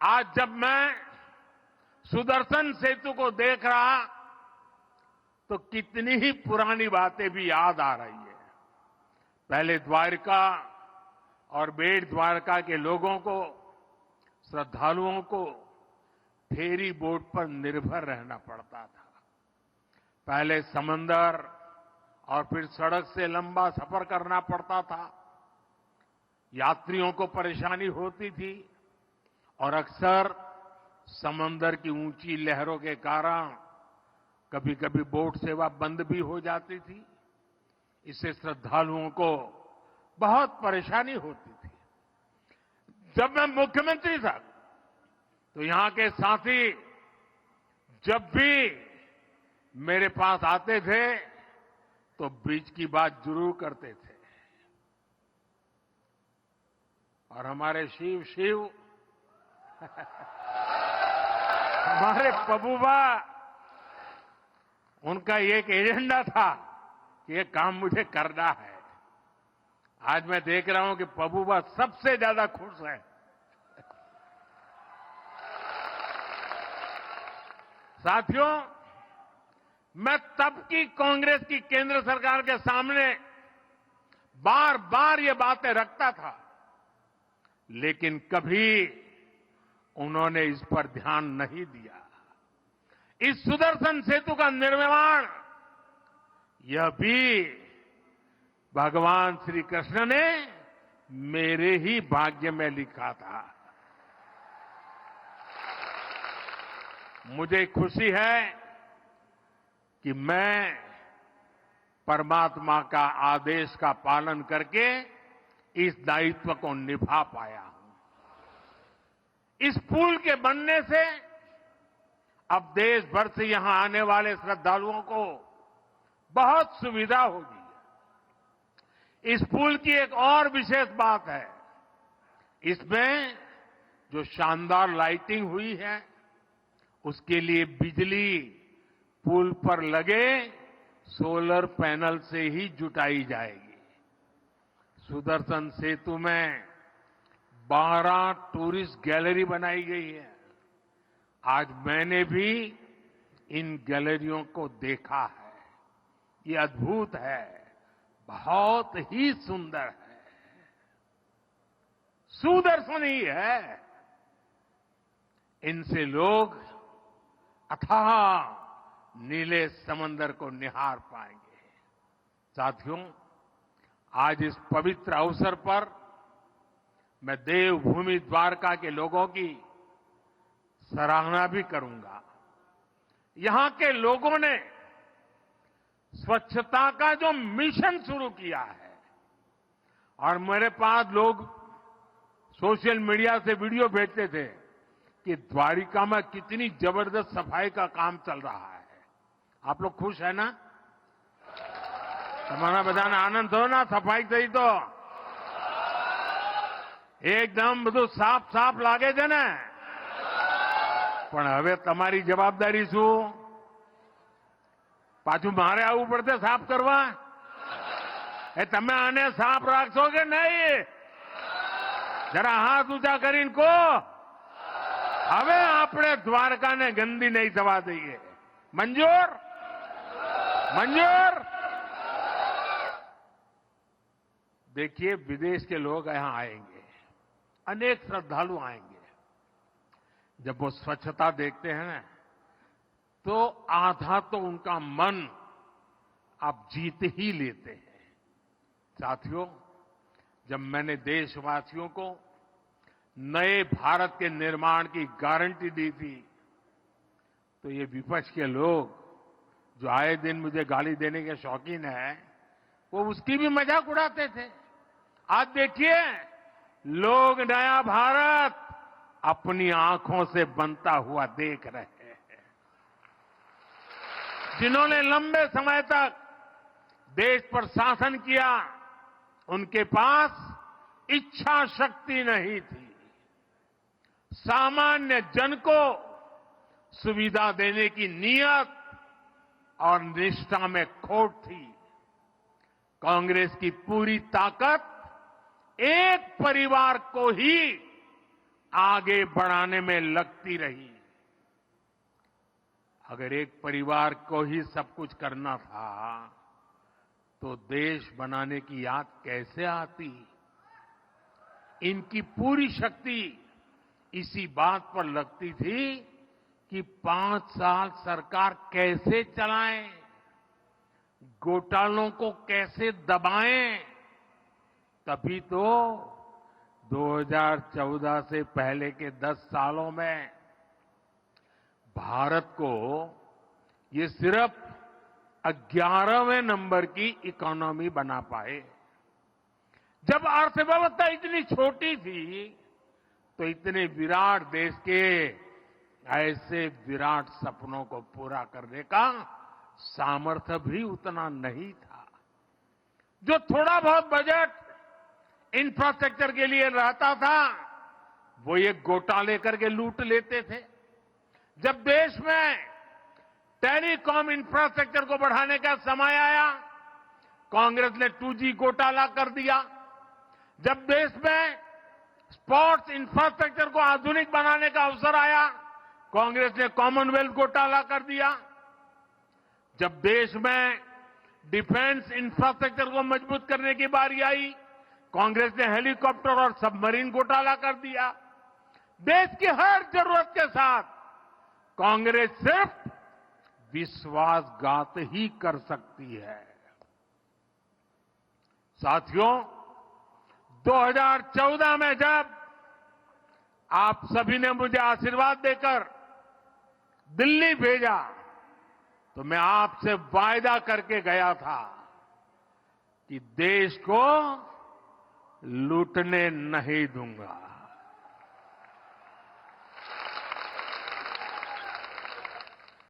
आज जब मैं सुदर्शन सेतु को देख रहा तो कितनी ही पुरानी बातें भी याद आ रही है। पहले द्वारका और बेट द्वारका के लोगों को, श्रद्धालुओं को फेरी बोट पर निर्भर रहना पड़ता था। पहले समंदर और फिर सड़क से लंबा सफर करना पड़ता था। यात्रियों को परेशानी होती थी और अक्सर समंदर की ऊंची लहरों के कारण कभी कभी बोट सेवा बंद भी हो जाती थी। इससे श्रद्धालुओं को बहुत परेशानी होती थी। जब मैं मुख्यमंत्री था तो यहां के साथी जब भी मेरे पास आते थे तो ब्रिज की बात जरूर करते थे। और हमारे शिव हमारे पबूबा, उनका एक एजेंडा था कि ये काम मुझे करना है। आज मैं देख रहा हूं कि पबूबा सबसे ज्यादा खुश है। साथियों, मैं तब की कांग्रेस की केंद्र सरकार के सामने बार बार ये बातें रखता था, लेकिन कभी उन्होंने इस पर ध्यान नहीं दिया। इस सुदर्शन सेतु का निर्माण यह भी भगवान श्री कृष्ण ने मेरे ही भाग्य में लिखा था। मुझे खुशी है कि मैं परमात्मा का आदेश का पालन करके इस दायित्व को निभा पाया हूं। इस पुल के बनने से अब देश भर से यहां आने वाले श्रद्धालुओं को बहुत सुविधा होगी। इस पुल की एक और विशेष बात है, इसमें जो शानदार लाइटिंग हुई है उसके लिए बिजली पुल पर लगे सोलर पैनल से ही जुटाई जाएगी। सुदर्शन सेतु में 12 टूरिस्ट गैलरी बनाई गई है। आज मैंने भी इन गैलरियों को देखा है। ये अद्भुत है, बहुत ही सुंदर है, सुदर्शन ही है। इनसे लोग अथाह नीले समंदर को निहार पाएंगे। साथियों, आज इस पवित्र अवसर पर मैं देवभूमि द्वारका के लोगों की सराहना भी करूंगा। यहां के लोगों ने स्वच्छता का जो मिशन शुरू किया है, और मेरे पास लोग सोशल मीडिया से वीडियो भेजते थे कि द्वारिका में कितनी जबरदस्त सफाई का काम चल रहा है। आप लोग खुश है ना? તમારા બધાને આનંદ થયો ના સફાઈ થઈ તો? એકદમ બધું સાફ સાફ લાગે છે ને? પણ હવે તમારી જવાબદારી શું? પાછું મારે આવવું પડશે સાફ કરવા? તમે આને સાફ રાખશો કે નહીં? જરા હાથ ઊંચા કરીને કહો. હવે આપણે દ્વારકાને ગંદી નહીં થવા દઈએ. મંજૂર? मंजूर? देखिए, विदेश के लोग यहां आएंगे, अनेक श्रद्धालु आएंगे। जब वो स्वच्छता देखते हैं ना, तो आधा तो उनका मन आप जीत ही लेते हैं। साथियों, जब मैंने देशवासियों को नए भारत के निर्माण की गारंटी दी थी, तो ये विपक्ष के लोग जो आए दिन मुझे गाली देने के शौकीन है, वो उसकी भी मजाक उड़ाते थे। आज देखिए, लोग नया भारत अपनी आंखों से बनता हुआ देख रहे हैं। जिन्होंने लंबे समय तक देश पर शासन किया, उनके पास इच्छा शक्ति नहीं थी। सामान्य जन को सुविधा देने की नीयत और निष्ठा में खोट थी। कांग्रेस की पूरी ताकत एक परिवार को ही आगे बढ़ाने में लगती रही। अगर एक परिवार को ही सब कुछ करना था तो देश बनाने की याद कैसे आती। इनकी पूरी शक्ति इसी बात पर लगती थी कि 5 साल सरकार कैसे चलाएं, घोटालों को कैसे दबाएं। तभी तो 2014 से पहले के 10 सालों में भारत को ये सिर्फ 11वें नंबर की इकोनॉमी बना पाए। जब अर्थव्यवस्था इतनी छोटी थी तो इतने विराट देश के ऐसे विराट सपनों को पूरा करने का सामर्थ्य भी उतना नहीं था। जो थोड़ा बहुत बजट इंफ्रास्ट्रक्चर के लिए रहता था वो ये घोटाले करके लूट लेते थे। जब देश में टेलीकॉम इंफ्रास्ट्रक्चर को बढ़ाने का समय आया, कांग्रेस ने 2G घोटाला कर दिया। जब देश में स्पोर्ट्स इंफ्रास्ट्रक्चर को आधुनिक बनाने का अवसर आया, कांग्रेस ने कॉमनवेल्थ घोटाला कर दिया। जब देश में डिफेंस इंफ्रास्ट्रक्चर को मजबूत करने की बारी आई, कांग्रेस ने हेलीकॉप्टर और सबमरीन घोटाला कर दिया। देश की हर जरूरत के साथ कांग्रेस सिर्फ विश्वासघात ही कर सकती है। साथियों, 2014 में जब आप सभी ने मुझे आशीर्वाद देकर दिल्ली भेजा तो मैं आपसे वायदा करके गया था कि देश को लूटने नहीं दूंगा।